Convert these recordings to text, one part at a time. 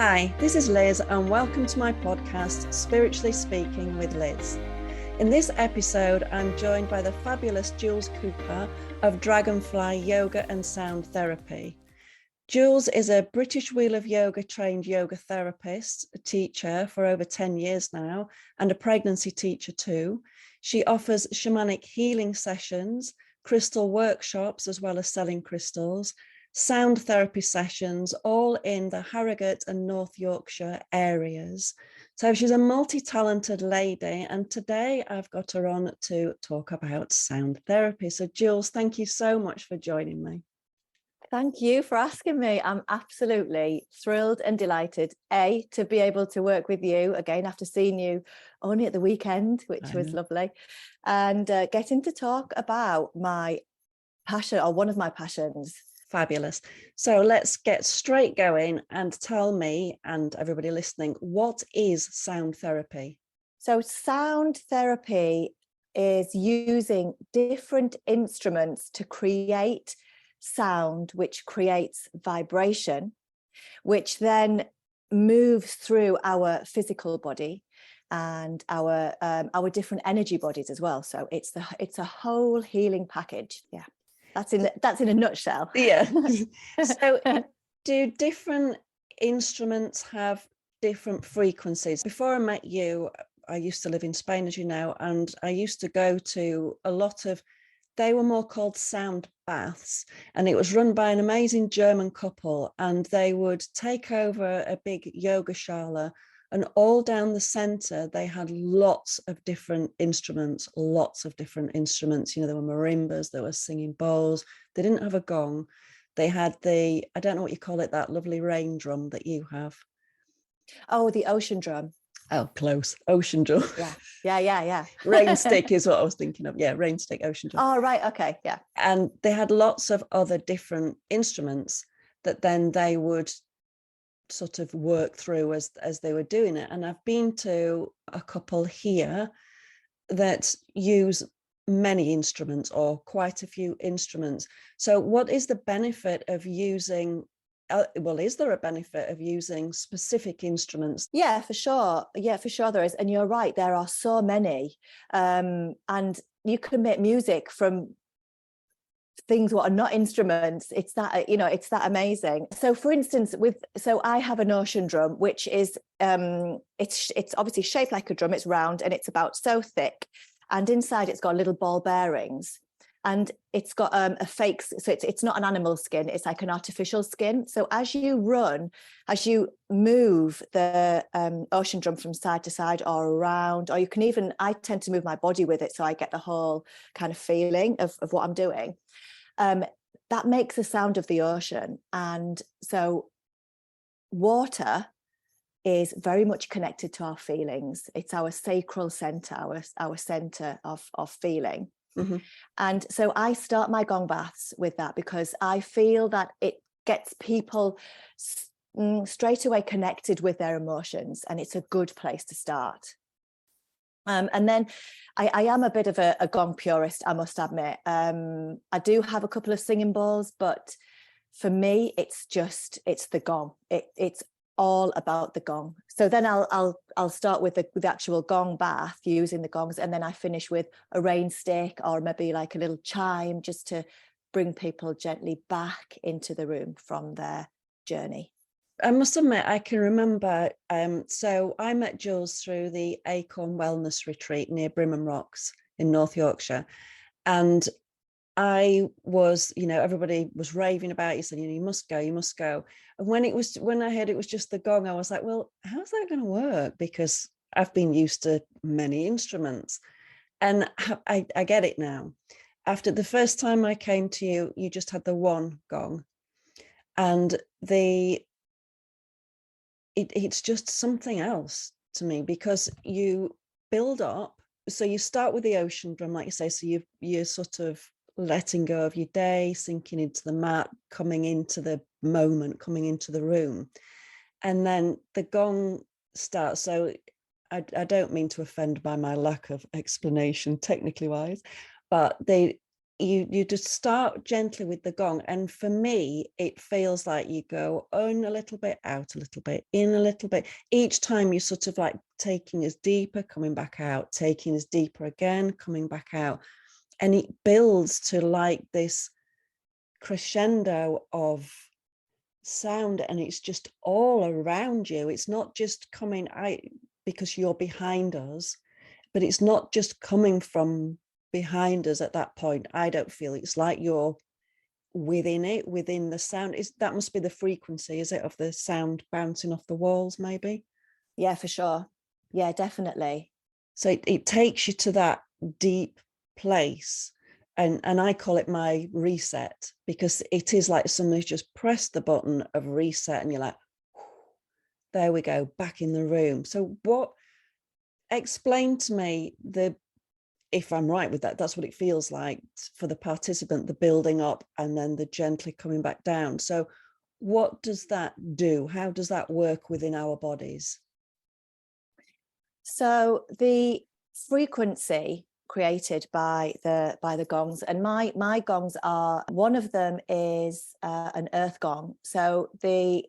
Hi, this is Liz and welcome to my podcast, Spiritually Speaking with Liz. In this episode, I'm joined by the fabulous Jules Cooper of Dragonfly Yoga and Sound Therapy. Jules is a British Wheel of Yoga trained yoga therapist, a teacher for over 10 years now, and a pregnancy teacher too. She offers shamanic healing sessions, crystal workshops, as well as selling crystals, sound therapy sessions, all in the Harrogate and North Yorkshire areas. So she's a multi-talented lady, and today I've got her on to talk about sound therapy. So Jules, thank you so much for joining me. Thank you for asking me. I'm absolutely thrilled and delighted, to be able to work with you again after seeing you only at the weekend, which was lovely, and getting to talk about my passion, or one of my passions. Fabulous. So let's get straight going and tell me and everybody listening, what is sound therapy? So sound therapy is using different instruments to create sound, which creates vibration, which then moves through our physical body and our different energy bodies as well. So it's a whole healing package. Yeah. That's in a nutshell. Yeah. So do different instruments have different frequencies? Before I met you, I used to live in Spain, as you know, and I used to go to a lot of, they were more called sound baths, and it was run by an amazing German couple, and they would take over a big yoga shala, and all down the center, they had lots of different instruments. You know, there were marimbas, there were singing bowls. They didn't have a gong. They had I don't know what you call it, that lovely rain drum that you have. Oh, the ocean drum. Oh, close. Ocean drum. Yeah. Rain stick is what I was thinking of. Yeah, rain stick, ocean drum. Oh, right. Okay. Yeah. And they had lots of other different instruments that then they would sort of work through as they were doing it. And I've been to a couple here that use many instruments, or quite a few instruments. So what is the benefit of using is there a benefit of using specific instruments? Yeah, for sure there is. And you're right, there are so many, and you can make music from things what are not instruments. It's that amazing. So for instance, I have an ocean drum, which is it's obviously shaped like a drum. It's round and it's about so thick, and inside it's got little ball bearings, and it's got a fake, so it's not an animal skin, it's like an artificial skin. So as you move the ocean drum from side to side or around, or I tend to move my body with it, so I get the whole kind of feeling of what I'm doing. That makes the sound of the ocean. And so water is very much connected to our feelings. It's our sacral center, our center of feeling. Mm-hmm. And so I start my gong baths with that, because I feel that it gets people straight away connected with their emotions, and it's a good place to start. And then I am a bit of a gong purist, I must admit. I do have a couple of singing bowls, but for me, it's the gong. It's all about the gong. So then I'll start with the actual gong bath, using the gongs, and then I finish with a rain stick or maybe like a little chime, just to bring people gently back into the room from their journey. I must admit, I can remember, so I met Jules through the Acorn Wellness retreat near Brimham Rocks in North Yorkshire. And I was, everybody was raving about it. You said, you must go. And when I heard it was just the gong, I was like, well, how's that going to work? Because I've been used to many instruments. And I get it now. After the first time I came to you, you just had the one gong. And it's just something else to me, because you build up. So you start with the ocean drum, like you say, so you're sort of letting go of your day, sinking into the mat, coming into the moment, coming into the room. And then the gong starts. So I don't mean to offend by my lack of explanation technically wise, but you just start gently with the gong, and for me it feels like you go in a little bit, out a little bit, in a little bit. Each time you're sort of like taking us deeper, coming back out, taking us deeper again, coming back out, and it builds to like this crescendo of sound, and it's just all around you. It's not just coming out because you're behind us, but it's not just coming from behind us at that point. I don't feel it's like you're within it, within the sound. That must be the frequency, is it, of the sound bouncing off the walls, maybe? Yeah, for sure. Yeah, definitely. So it takes you to that deep place, and I call it my reset, because it is like somebody's just pressed the button of reset and you're like, there we go, back in the room. So explain to me if I'm right with that, that's what it feels like for the participant, the building up and then the gently coming back down. So what does that do? How does that work within our bodies? So the frequency created by the gongs, and my gongs are, one of them is an earth gong. So the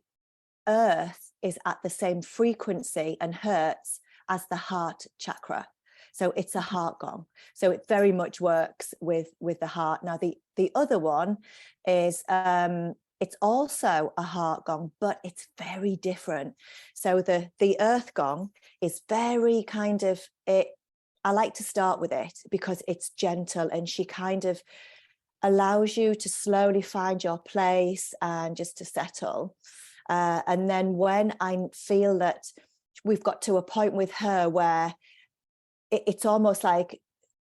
earth is at the same frequency and hertz as the heart chakra. So it's a heart gong. So it very much works with the heart. Now the other one is it's also a heart gong, but it's very different. So the earth gong is very kind of it. I like to start with it because it's gentle, and she kind of allows you to slowly find your place and just to settle. And then when I feel that we've got to a point with her where it's almost like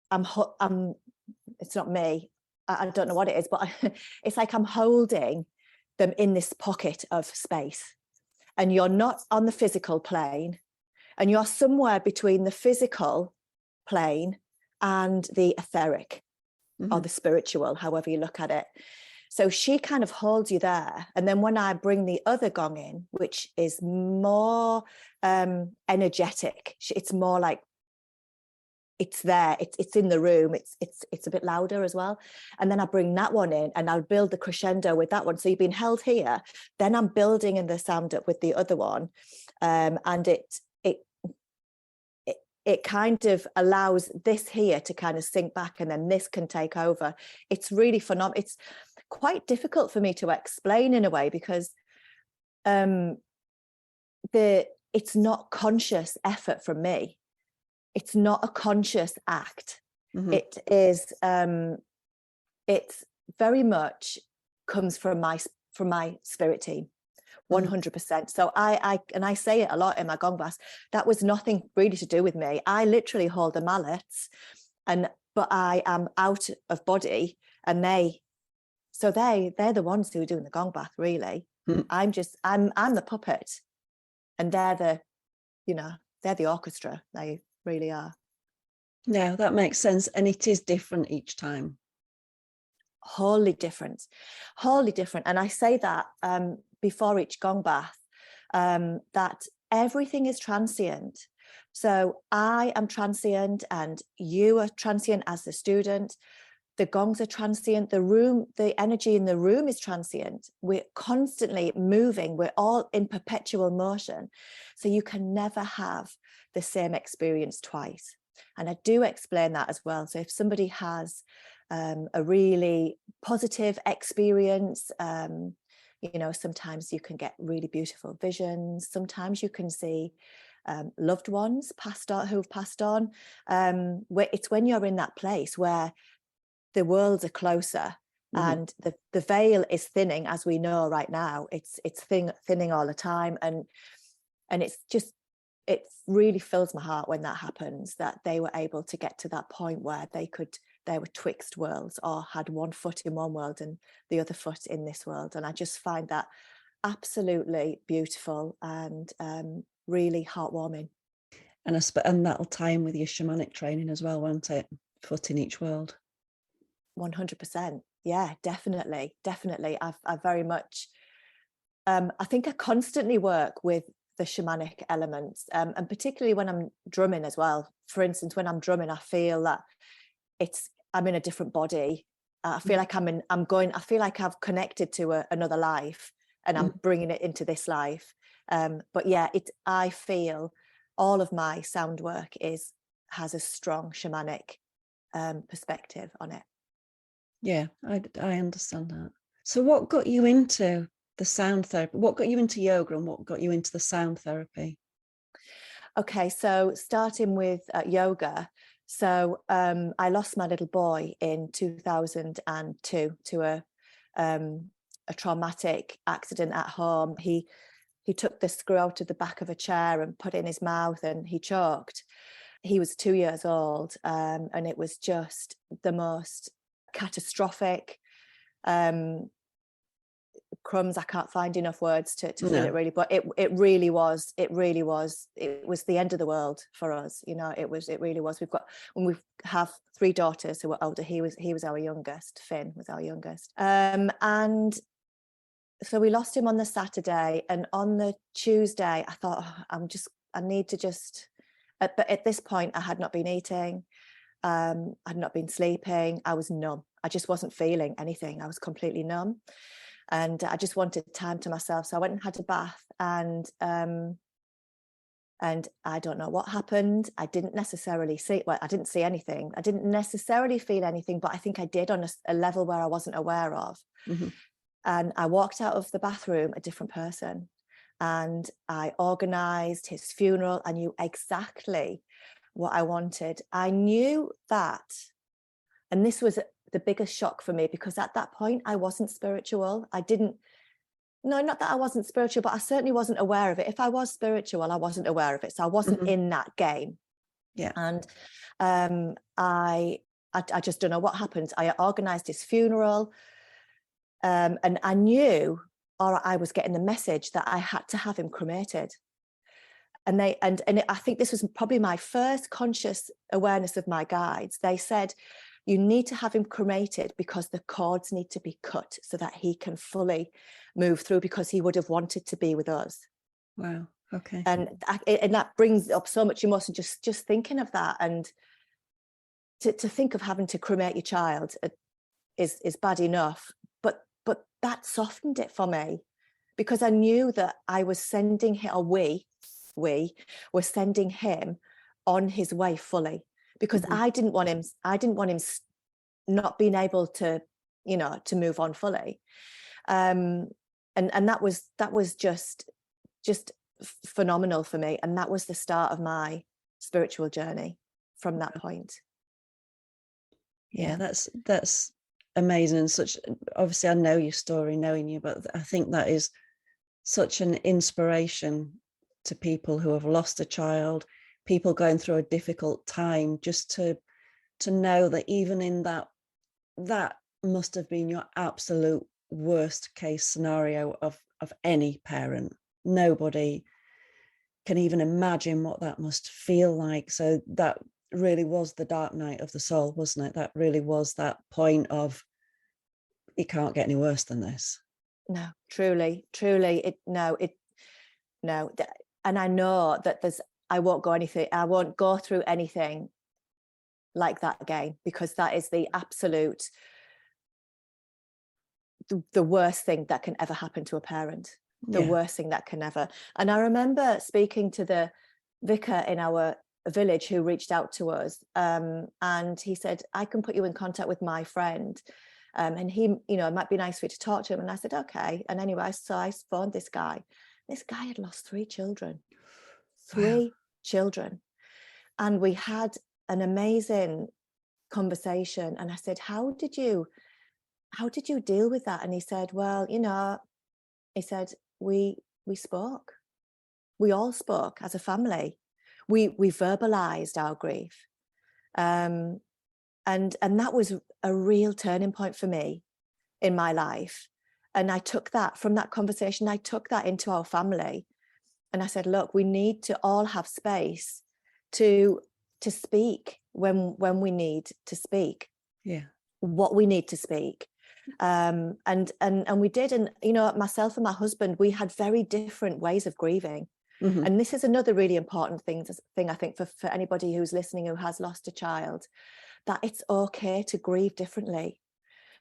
it's not me, I don't know what it is, but it's like I'm holding them in this pocket of space, and you're not on the physical plane, and you're somewhere between the physical plane and the etheric, or the spiritual, however you look at it. So she kind of holds you there. And then when I bring the other gong in, which is more energetic, it's more like it's there, it's in the room, it's a bit louder as well. And then I bring that one in and I'll build the crescendo with that one. So you've been held here, then I'm building in the sound up with the other one. And it kind of allows this here to kind of sink back, and then this can take over. It's really phenomenal. It's quite difficult for me to explain in a way, because it's not conscious effort from me. It's not a conscious act. It is it's very much comes from my spirit team, 100%. So I say it a lot in my gong bass, that was nothing really to do with me. I literally hold the mallets, but I am out of body, and they're the ones who are doing the gong bath, really. I'm the puppet, and they're the orchestra. They really are. Yeah, that makes sense. And it is different each time. Wholly different. And I say that before each gong bath, that everything is transient. So I am transient, and you are transient as the student. The gongs are transient. The energy in the room is transient. We're constantly moving. We're all in perpetual motion. So you can never have the same experience twice. And I do explain that as well. So if somebody has a really positive experience, sometimes you can get really beautiful visions. Sometimes you can see loved ones who've passed on. It's when you're in that place where the worlds are closer, and the veil is thinning, as we know right now. It's thinning all the time, and it really fills my heart when that happens, that they were able to get to that point where they were twixt worlds, or had one foot in one world and the other foot in this world. And I just find that absolutely beautiful and really heartwarming. And that'll tie in with your shamanic training as well, won't it? Foot in each world. 100%. Yeah, definitely. I've very much, I think I constantly work with the shamanic elements, and particularly when I'm drumming as well. For instance, when I'm drumming, I feel that I'm in a different body. I feel like I feel like I've connected to another life, and I'm bringing it into this life. But yeah, I feel all of my sound work has a strong shamanic perspective on it. Yeah, I understand that. So what got you into the sound therapy? What got you into yoga, and what got you into the sound therapy? Okay, so starting with yoga. So I lost my little boy in 2002 to a traumatic accident at home. He took the screw out of the back of a chair and put it in his mouth, and he choked. He was 2 years old, and it was just the most catastrophic. Crumbs, I can't find enough words to feel it really, but it was the end of the world for us. It really was. We have 3 daughters who were older. He was our youngest. Finn was our youngest. And so we lost him on the Saturday, and on the Tuesday I thought, I need to just, but at this point I had not been eating, I had not been sleeping. I was numb. I just wasn't feeling anything. I was completely numb. And I just wanted time to myself. So I went and had a bath, and I don't know what happened. I didn't necessarily I didn't see anything. I didn't necessarily feel anything, but I think I did on a level where I wasn't aware of. Mm-hmm. And I walked out of the bathroom a different person, and I organised his funeral. I knew exactly what I wanted. I knew that, and this was the biggest shock for me, because at that point I wasn't spiritual. Not that I wasn't spiritual, but I certainly wasn't aware of it. If I was spiritual, I wasn't aware of it. So I wasn't in that game. Yeah. And I just don't know what happened. I organised his funeral, and I knew, or I was getting the message that I had to have him cremated. And I think this was probably my first conscious awareness of my guides. They said, you need to have him cremated because the cords need to be cut so that he can fully move through, because he would have wanted to be with us. Wow. Okay. And that brings up so much emotion, just thinking of that. And to think of having to cremate your child is bad enough, but that softened it for me, because I knew that I was sending him, or we were sending him on his way fully, because I didn't want him not being able to move on fully. And that was just phenomenal for me, and that was the start of my spiritual journey from that point. Yeah, that's amazing. And such, obviously I know your story knowing you, but I think that is such an inspiration to people who have lost a child, people going through a difficult time, just to know that even in that must have been your absolute worst case scenario of any parent. Nobody can even imagine what that must feel like. So that really was the dark night of the soul, wasn't it? That really was that point of, it can't get any worse than this. No, truly no. And I know that I won't go through anything like that again, because that is the absolute, the worst thing that can ever happen to a parent. The worst thing that can ever. And I remember speaking to the vicar in our village who reached out to us, and he said, I can put you in contact with my friend, and he, it might be nice for you to talk to him. And I said, okay. And anyway, so I phoned this guy. This guy had lost 3 children. 3 children. And we had an amazing conversation. And I said, how did you deal with that? And he said, well, he said, we spoke. We all spoke as a family. We verbalized our grief. And that was a real turning point for me in my life. And I took that from that conversation, I took that into our family. And I said, look, we need to all have space to speak when we need to speak. Yeah. What we need to speak. And we did. And, myself and my husband, we had very different ways of grieving. Mm-hmm. And this is another really important thing I think for anybody who's listening who has lost a child, that it's okay to grieve differently.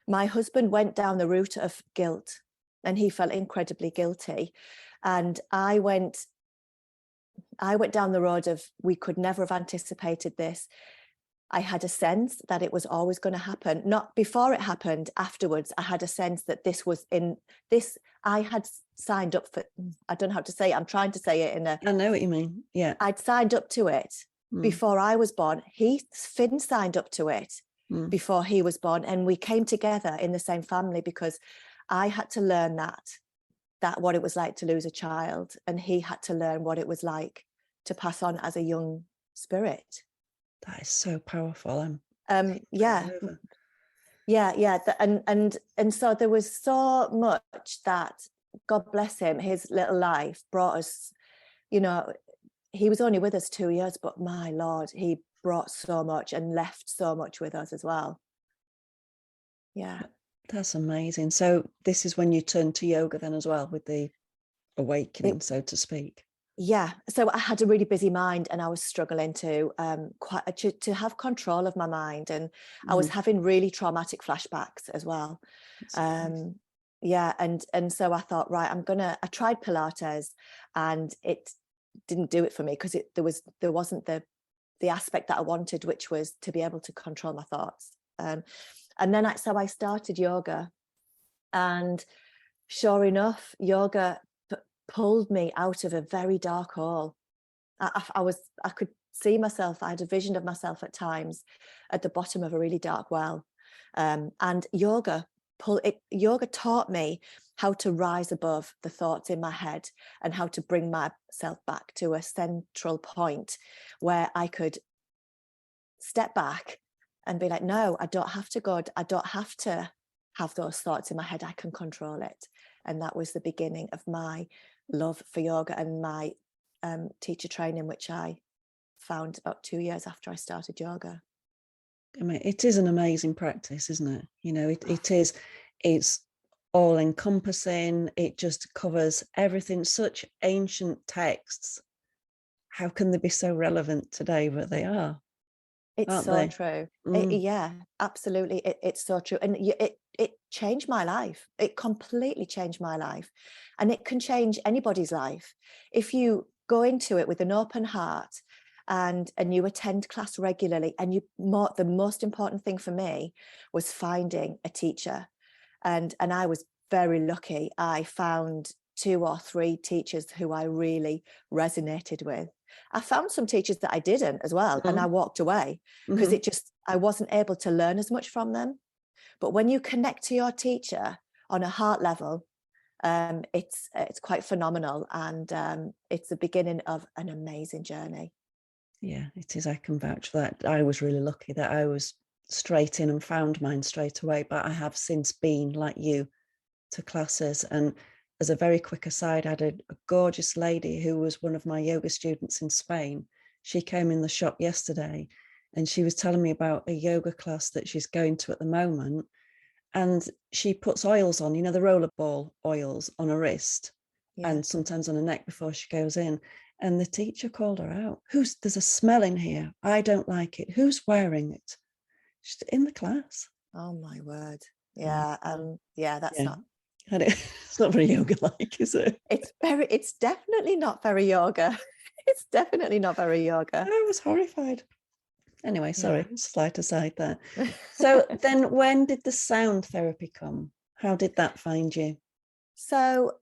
My husband went down the route of guilt, and he felt incredibly guilty. And I went down the road of, we could never have anticipated this. I had a sense that it was always going to happen. Not before it happened, afterwards, I had a sense that this was in this. I had signed up for, I don't know how to say it. I'm trying to say it in a. I know what you mean. Yeah. I'd signed up to it before I was born. Finn signed up to it before he was born. And we came together in the same family because I had to learn that what it was like to lose a child. And he had to learn what it was like to pass on as a young spirit. That is so powerful. Yeah. And so there was so much that, God bless him, his little life brought us, you know, he was only with us 2 years, but my Lord, he brought so much and left so much with us as well. Yeah. That's amazing. So this is when you turned to yoga then as well, with the awakening, so to speak. Yeah. So I had a really busy mind, and I was struggling to have control of my mind, and I was having really traumatic flashbacks as well. Yeah. And so I thought, right, I tried Pilates, and it didn't do it for me because there wasn't the aspect that I wanted, which was to be able to control my thoughts. And then I started yoga, and sure enough, yoga pulled me out of a very dark hole. I could see myself. I had a vision of myself at times at the bottom of a really dark well, and yoga taught me how to rise above the thoughts in my head and how to bring myself back to a central point where I could step back and be like, no, I don't have to go. I don't have to have those thoughts in my head. I can control it. And that was the beginning of my love for yoga and my teacher training, which I found about 2 years after I started yoga. I mean, it is an amazing practice, isn't it? You know, it's all encompassing. It just covers everything. Such ancient texts. How can they be so relevant today? But they are. It's so true. Yeah, absolutely. It's so true. And it changed my life. It completely changed my life. And it can change anybody's life. If you go into it with an open heart and you attend class regularly, and the most important thing for me was finding a teacher. And I was very lucky. I found 2 or 3 teachers who I really resonated with. I found some teachers that I didn't as well, and I walked away because I wasn't able to learn as much from them. But when you connect to your teacher on a heart level, it's quite phenomenal, and it's the beginning of an amazing journey. Yeah, it is. I can vouch for that. I was really lucky that I was straight in and found mine straight away, but I have since been, like you, to classes. And as a very quick aside, I had a gorgeous lady who was one of my yoga students in Spain. She came in the shop yesterday and she was telling me about a yoga class that she's going to at the moment. And she puts oils on, you know, the rollerball oils on her wrist and sometimes on her neck before she goes in. And the teacher called her out. There's a smell in here. I don't like it. Who's wearing it? She's in the class. Oh my word. Yeah. That's not. It's not very yoga-like, is it? It's definitely not very yoga. It's definitely not very yoga. I was horrified. Anyway, sorry, slight aside there. So then when did the sound therapy come? How did that find you? So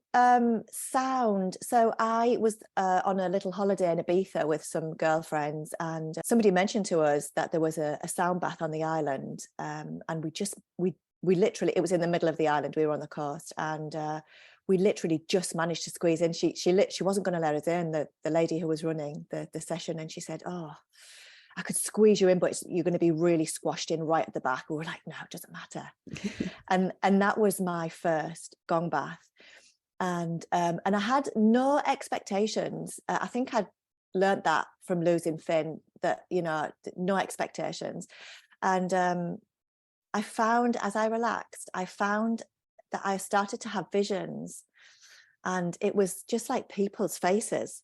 sound. So I was on a little holiday in Ibiza with some girlfriends, and somebody mentioned to us that there was a sound bath on the island, and we literally, it was in the middle of the island. We were on the coast, and we literally just managed to squeeze in. She wasn't going to let us in, the lady who was running the session, and she said, "Oh, I could squeeze you in, but you're going to be really squashed in right at the back." We were like, "No, it doesn't matter." and that was my first gong bath, and I had no expectations. I think I'd learned that from losing Finn, that, you know, no expectations. And I found, as I relaxed, that I started to have visions, and it was just like people's faces.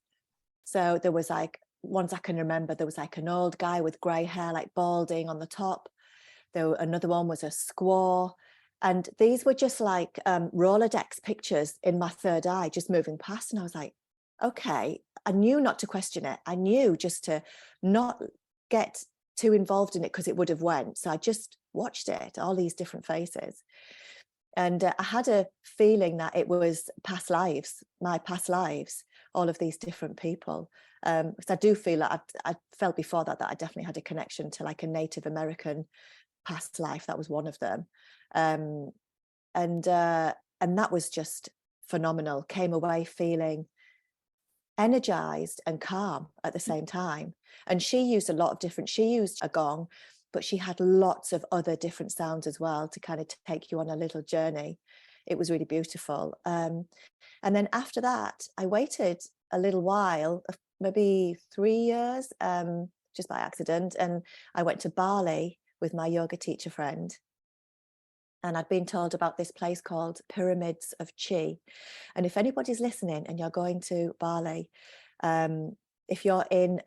So there was like, ones I can remember, there was like an old guy with grey hair, like balding on the top. Another one was a squaw, And these were just like Rolodex pictures in my third eye, just moving past. And I was like, okay, I knew not to question it. I knew just to not get too involved in it because it would have went. So I just watched it, all these different faces. And I had a feeling that it was past lives, my past lives, all of these different people. Because I do feel like I felt before that I definitely had a connection to like a Native American past life. That was one of them. And that was just phenomenal. Came away feeling energized and calm at the same time. And she used a gong, but she had lots of other different sounds as well to kind of take you on a little journey. It was really beautiful. And then after that, I waited a little while, maybe 3 years, just by accident. And I went to Bali with my yoga teacher friend. And I'd been told about this place called Pyramids of Chi. And if anybody's listening and you're going to Bali, if you're in,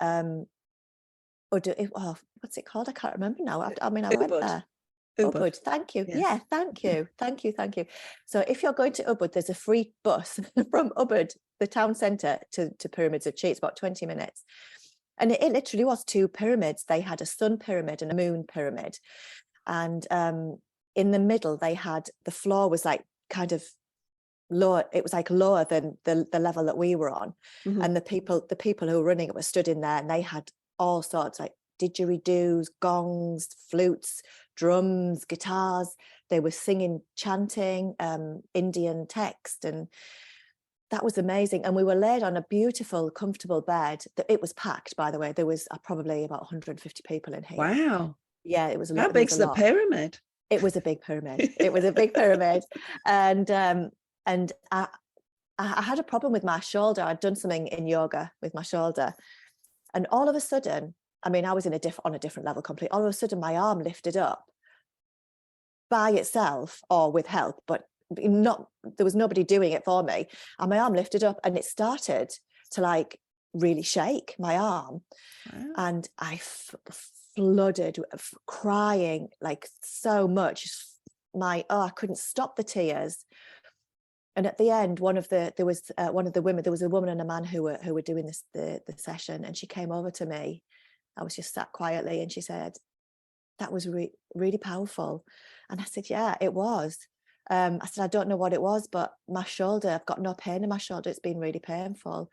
what's it called? I can't remember now. I mean, I went there. Ubud. Thank you. Yes. Yeah, thank you. Thank you. So if you're going to Ubud, there's a free bus from Ubud, the town centre, to Pyramids of Chi. It's about 20 minutes. And it literally was 2 pyramids. They had a sun pyramid and a moon pyramid. And in the middle, they had, the floor was like kind of lower. It was like lower than the level that we were on. Mm-hmm. And the people who were running it were stood in there, and they had all sorts, like didgeridoos, gongs, flutes, drums, guitars. They were singing, chanting Indian text, and that was amazing. And we were laid on a beautiful, comfortable bed. It was packed, by the way. There was probably about 150 people in here. Wow. Yeah, it was a lot. How big's the pyramid? It was a big pyramid. It was a big pyramid. And I had a problem with my shoulder. I'd done something in yoga with my shoulder. And all of a sudden, I mean, I was on a different level completely. All of a sudden, my arm lifted up by itself or with help, but there was nobody doing it for me. And my arm lifted up and it started to like really shake my arm. Wow. And I flooded crying like so much. I couldn't stop the tears. And at the end, there was a woman and a man who were doing the session, and she came over to me. I was just sat quietly, and she said, "That was really powerful." And I said, "Yeah, it was." I said, "I don't know what it was, but my shoulder, I've got no pain in my shoulder. It's been really painful."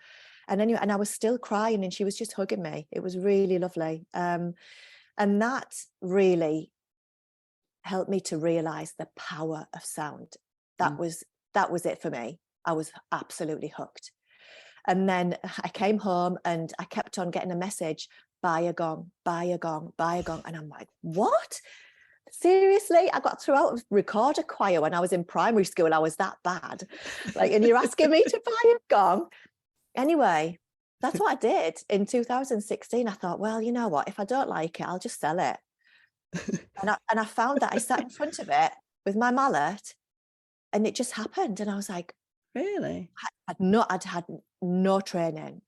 And anyway, and I was still crying, and she was just hugging me. It was really lovely. And that really helped me to realize the power of sound. That was it for me. I was absolutely hooked. And then I came home and I kept on getting a message, buy a gong, buy a gong, buy a gong. And I'm like, what? Seriously? I got throughout a recorder choir when I was in primary school. I was that bad. Like, and you're asking me to buy a gong? Anyway, that's what I did in 2016. I thought, well, you know what? If I don't like it, I'll just sell it. and I found that I sat in front of it with my mallet, and it just happened. And I was like, really? I'd had no training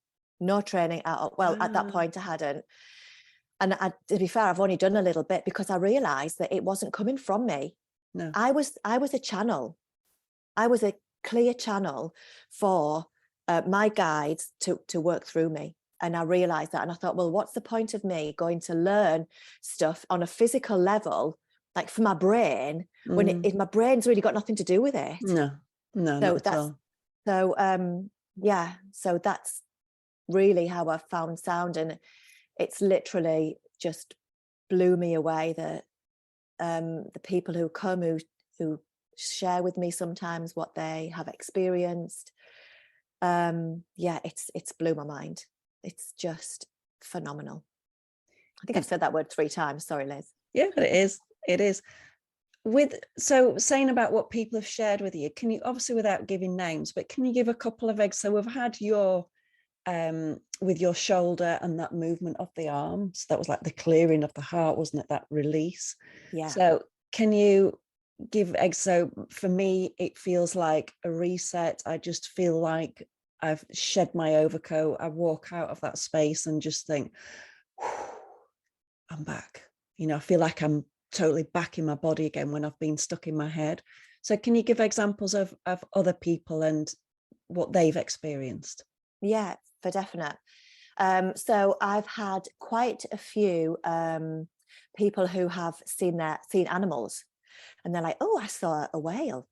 at all. Well, at that point I hadn't. And to be fair, I've only done a little bit because I realized that it wasn't coming from me. No. I was a channel. I was a clear channel for my guides to work through me. And I realized that. And I thought, well, what's the point of me going to learn stuff on a physical level, like for my brain, when my brain's really got nothing to do with it? No, not at all. So, so that's really how I found sound. And it's literally just blew me away that the people who come, who share with me sometimes what they have experienced. It's blew my mind. It's just phenomenal. I think I've said that word 3 times. Sorry, Liz. Yeah, but it is. So saying about what people have shared with you, can you, obviously without giving names, but can you give a couple of eggs? So we've had your with your shoulder and that movement of the arm. So that was like the clearing of the heart, wasn't it? That release. Yeah. So can you give eggs? So for me, it feels like a reset. I just feel like I've shed my overcoat. I walk out of that space and just think, I'm back. You know, I feel like I'm totally back in my body again when I've been stuck in my head. So can you give examples of other people and what they've experienced? Yeah, for definite. So I've had quite a few people who have seen animals, and they're like, "Oh, I saw a whale,"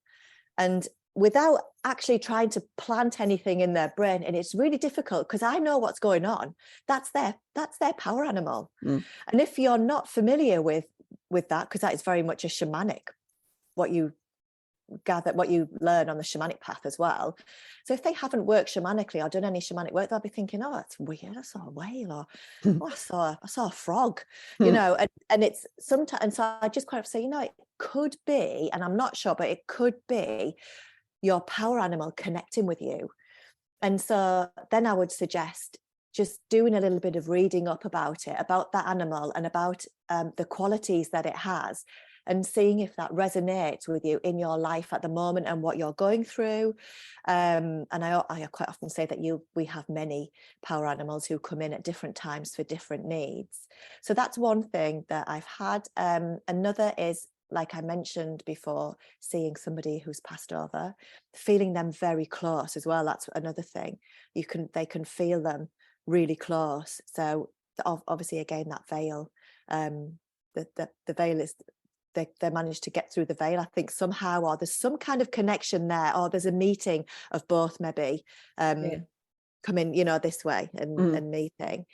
and without actually trying to plant anything in their brain, and it's really difficult because I know what's going on. That's their power animal. And if you're not familiar with that, because that is very much a shamanic, what you gather, what you learn on the shamanic path as well. So if they haven't worked shamanically or done any shamanic work, they'll be thinking, "Oh, that's weird. I saw a whale," or "Oh, I saw a frog," you know. And it's sometimes, and so I just kind of say, it could be, and I'm not sure, but it could be your power animal connecting with you. And so then I would suggest just doing a little bit of reading up about it, about that animal, and about the qualities that it has, and seeing if that resonates with you in your life at the moment and what you're going through. And I quite often say that we have many power animals who come in at different times for different needs. So that's one thing that I've had. Another is, like I mentioned before, seeing somebody who's passed over, feeling them very close as well. That's another thing. They can feel them really close. So obviously, again, that veil, the veil is, they managed to get through the veil, I think, somehow, or there's some kind of connection there, or there's a meeting of both maybe coming, this way and meeting.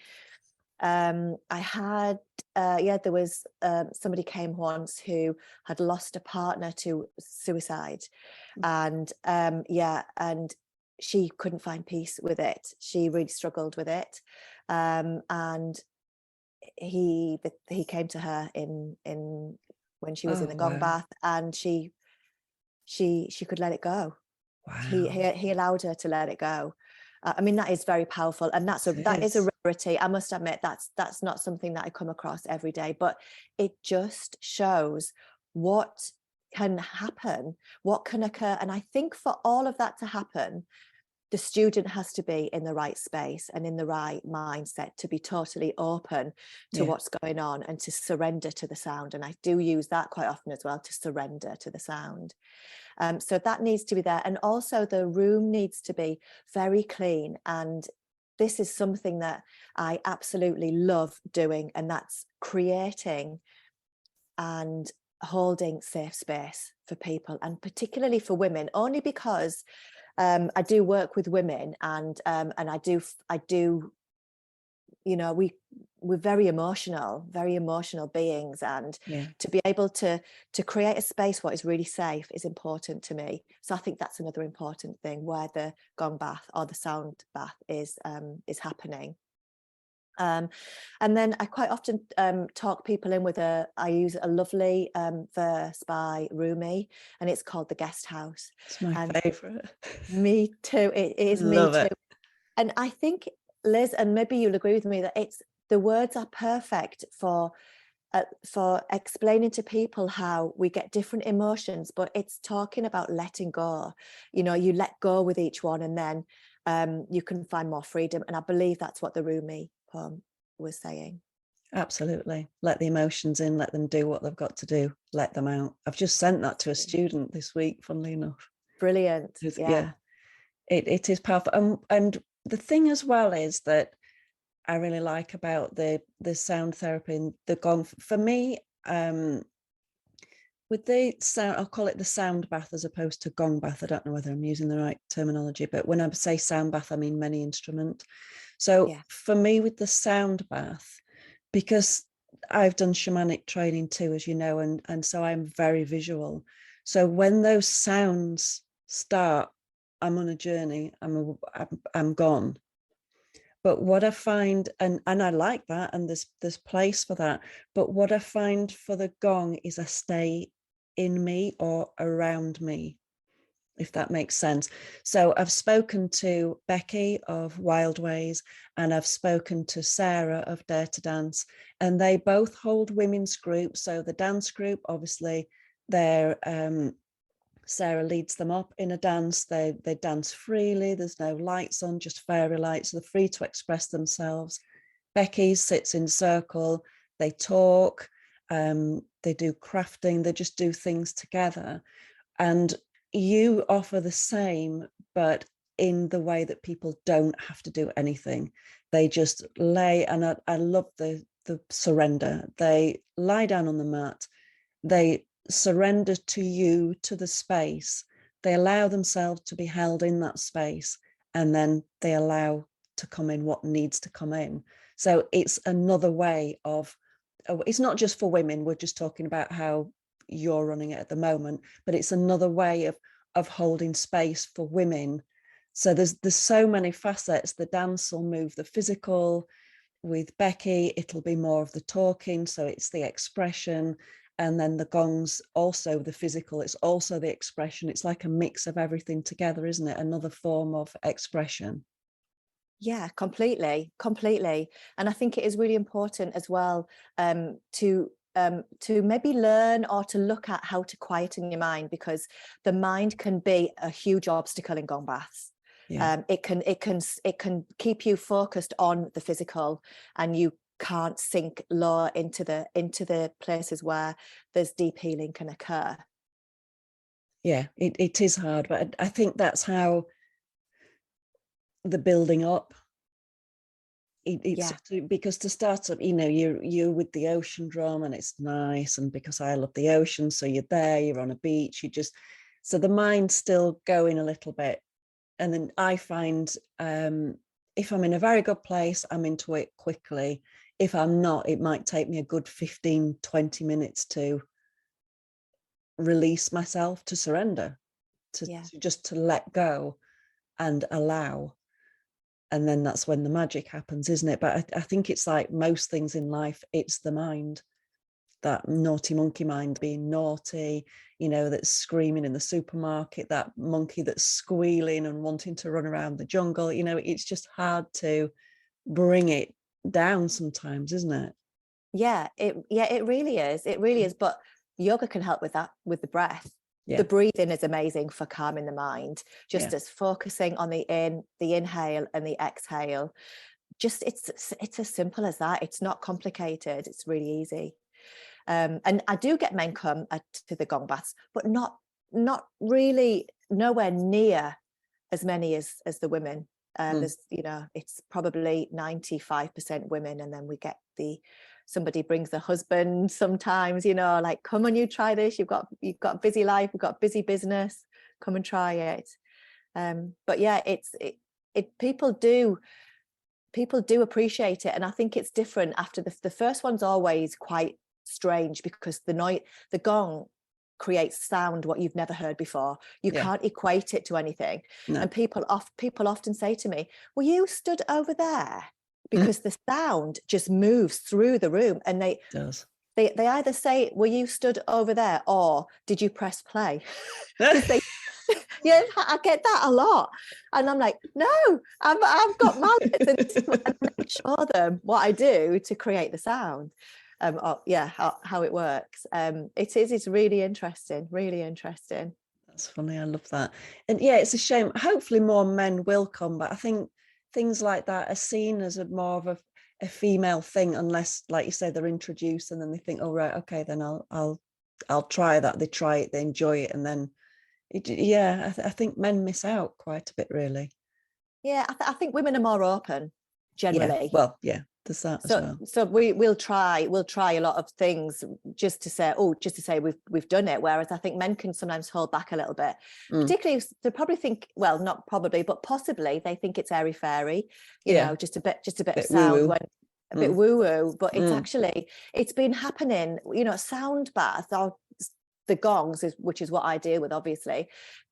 I had, there was somebody came once who had lost a partner to suicide, and and she couldn't find peace with it. She really struggled with it, and he came to her in when she was in the Gong bath, and she could let it go. Wow. He allowed her to let it go. I mean, that is very powerful, and that is a rarity. I must admit, that's not something that I come across every day, but it just shows what can happen, what can occur. And I think for all of that to happen, the student has to be in the right space and in the right mindset to be totally open to what's going on and to surrender to the sound. And I do use that quite often as well, to surrender to the sound. So that needs to be there. And also the room needs to be very clean. And this is something that I absolutely love doing, and that's creating and holding safe space for people, and particularly for women, only because I do work with women, and I do, we're very emotional beings, and to be able to create a space what is really safe is important to me. So I think that's another important thing, where the gong bath or the sound bath is happening. And then I quite often talk people in with I use a lovely verse by Rumi, and it's called The Guest House. It's my favorite. Me too. It is. Love me too. it. And I think, Liz, and maybe you'll agree with me, that the words are perfect for explaining to people how we get different emotions, but it's talking about letting go. You let go with each one, and then you can find more freedom. And I believe that's what the Rumi poem was saying. Absolutely. Let the emotions in, let them do what they've got to do, let them out. I've just sent that to a student this week, funnily enough. Brilliant. Yeah. It is powerful. And the thing as well is that I really like about the sound therapy and the gong, for me, with the sound, I'll call it the sound bath as opposed to gong bath. I don't know whether I'm using the right terminology, but when I say sound bath, I mean many instrument. So for me, with the sound bath, because I've done shamanic training too, as you know, and so I'm very visual. So when those sounds start, I'm on a journey, I'm gone. But what I find, and I like that, and there's place for that, but what I find for the gong is I stay in me or around me, if that makes sense. So I've spoken to Becky of Wild Ways, and I've spoken to Sarah of Dare to Dance, and they both hold women's groups. So the dance group, obviously, they're Sarah leads them up in a dance. They dance freely. There's no lights on, just fairy lights. They're free to express themselves. Becky sits in circle. They talk. they do crafting, they just do things together. And you offer the same, but in the way that people don't have to do anything. They just lay, and I love the surrender. They lie down on the mat, they surrender to you, to the space. They allow themselves to be held in that space, and then they allow to come in what needs to come in. So it's another way of, it's not just for women, we're just talking about how you're running it at the moment, but it's another way of holding space for women. So there's so many facets. The dance will move the physical. With Becky, it'll be more of the talking, so it's the expression. And then the gongs, also the physical, it's also the expression. It's like a mix of everything together, isn't it? Another form of expression. Yeah, completely. And I think it is really important as well, to maybe learn or to look at how to quieten your mind, because the mind can be a huge obstacle in gong baths. Yeah. It can keep you focused on the physical, and you can't sink lower into the places where there's deep healing can occur. Yeah, it is hard, but I think that's how the building up. It's because to start up, you're with the ocean drum, and it's nice, and because I love the ocean, so you're there, you're on a beach, so the mind's still going a little bit. And then I find, if I'm in a very good place, I'm into it quickly. If I'm not, it might take me a good 15-20 minutes to release myself, to surrender, to just to let go and allow. And then that's when the magic happens, isn't it? But I think it's like most things in life, it's the mind, that naughty monkey mind being naughty, that's screaming in the supermarket, that monkey that's squealing and wanting to run around the jungle. It's just hard to bring it down sometimes, isn't it? It really is. But yoga can help with that, with the breath. Yeah. The breathing is amazing for calming the mind, just as focusing on the inhale and the exhale. Just it's as simple as that. It's not complicated. It's really easy. And I do get men come to the gong baths, but not really, nowhere near as many as the women. There's, it's probably 95% women, and then we get somebody brings the husband sometimes, like, come on, you try this. You've got a busy life, we've got busy business. Come and try it. But yeah, people do appreciate it, and I think it's different after the first one's always quite strange, because the gong creates sound what you've never heard before. You can't equate it to anything. No. And people often say to me, well, you stood over there, because the sound just moves through the room, and they either say, well, you stood over there, or did you press play? I get that a lot, and I'm like, no, I've got mallets, and I show them what I do to create the sound. How it works. It's really interesting. That's funny. I love that. And it's a shame. Hopefully more men will come, but I think things like that are seen as more of a female thing, unless, like you say, they're introduced and then they think, oh right, okay, then I'll try that. They try it, they enjoy it, and then I think men miss out quite a bit, really. I think women are more open generally. There's that as well. So we'll try a lot of things just to say we've done it, whereas I think men can sometimes hold back a little bit. Particularly, they probably think, well, not probably, but possibly they think it's airy fairy, just a bit of sound, when a bit woo woo, but it's actually, it's been happening, sound baths are the gongs, which is what I deal with, obviously.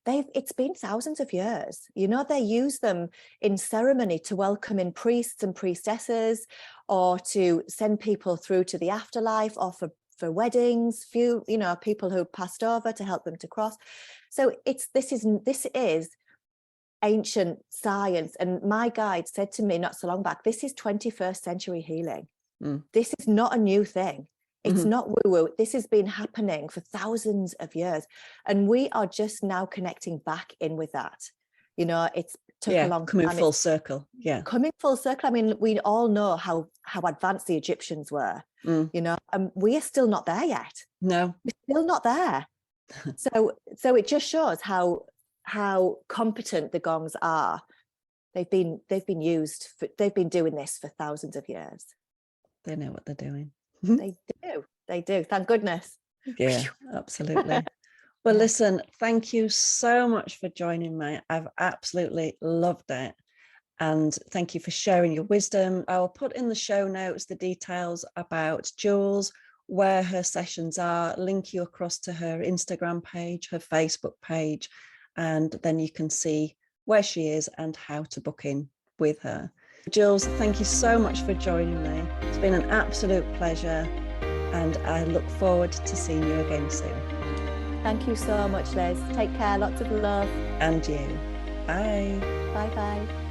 It's been thousands of years. They use them in ceremony to welcome in priests and priestesses, or to send people through to the afterlife, or for weddings, people who passed over, to help them to cross. So this is ancient science. And my guide said to me not so long back, this is 21st century healing. This is not a new thing. It's not woo-woo. This has been happening for thousands of years. And we are just now connecting back in with that. took a long coming time. full circle. Yeah. Coming full circle. I mean, we all know how advanced the Egyptians were, you know, and we are still not there yet. No. We're still not there. So it just shows how competent the gongs are. They've been used they've been doing this for thousands of years. They know what they're doing. They do, thank goodness. Yeah, absolutely. Well, listen, thank you so much for joining me. I've absolutely loved it. And thank you for sharing your wisdom. I'll put in the show notes the details about Jules, where her sessions are, link you across to her Instagram page, her Facebook page, and then you can see where she is and how to book in with her. Jules, thank you so much for joining me. It's been an absolute pleasure, and I look forward to seeing you again soon. Thank you so much, Liz. Take care. Lots of love. And you. Bye. Bye-bye.